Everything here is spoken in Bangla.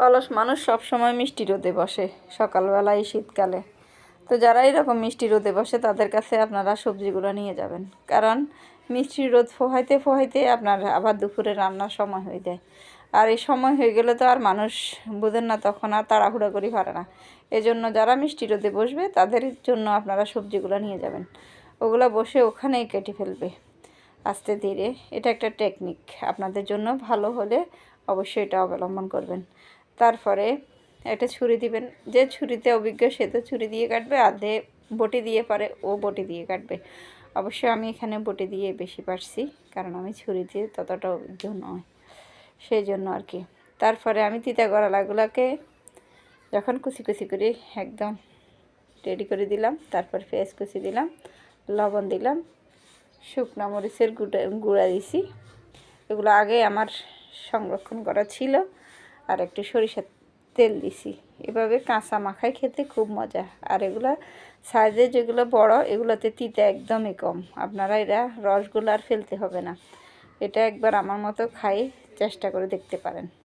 অলস মানুষ সব সময় মিষ্টি রোদে বসে, সকালবেলায় শীতকালে। তো যারা এরকম মিষ্টি রোদে বসে তাদের কাছে আপনারা সবজিগুলো নিয়ে যাবেন, কারণ মিষ্টি রোদ ফোহাইতে ফোহাইতে আপনার আবার দুপুরে রান্নার সময় হয়ে যায়। আর এই সময় হয়ে গেলে তো আর মানুষ বোঝেন না, তখন আর তাড়াহুড়া করি পারে না। এজন্য যারা মিষ্টি রোদে বসবে তাদের জন্য আপনারা সবজিগুলো নিয়ে যাবেন। ওগুলো বসে ওখানেই কেটে ফেলবে আস্তে ধীরে। এটা একটা টেকনিক, আপনাদের জন্য ভালো হলে অবশ্যই এটা অবলম্বন করবেন। তারপরে একটা ছুরি দিবেন, যে ছুরিতে অভিজ্ঞ সে তো ছুরি দিয়ে কাটবে, আর যে বটি দিয়ে পারে ও বটি দিয়ে কাটবে। অবশ্যই আমি এখানে বটি দিয়ে বেশি পারছি, কারণ আমি ছুরি দিয়ে ততটা অভিজ্ঞ নয়, সেই জন্য আর কি। তারপরে আমি তিতা করলাগুলোকে যখন কুচি কুচি করে একদম রেডি করে দিলাম, তারপর পেঁয়াজ কুচি দিলাম, লবণ দিলাম, শুকনো মরিচের গুঁড়া দিছি। এগুলো আগে আমার সংরক্ষণ করা ছিল, আর একটু সরিষার তেল দিছি। এভাবে কাঁচা মাখায় খেতে খুব মজা। আর এগুলো সাইজে যেগুলো বড়, এগুলোতে তিতা একদমই কম। আপনারা এরা রসগুলো আর ফেলতে হবে না। এটা একবার আমার মতো খাই চেষ্টা করে দেখতে পারেন।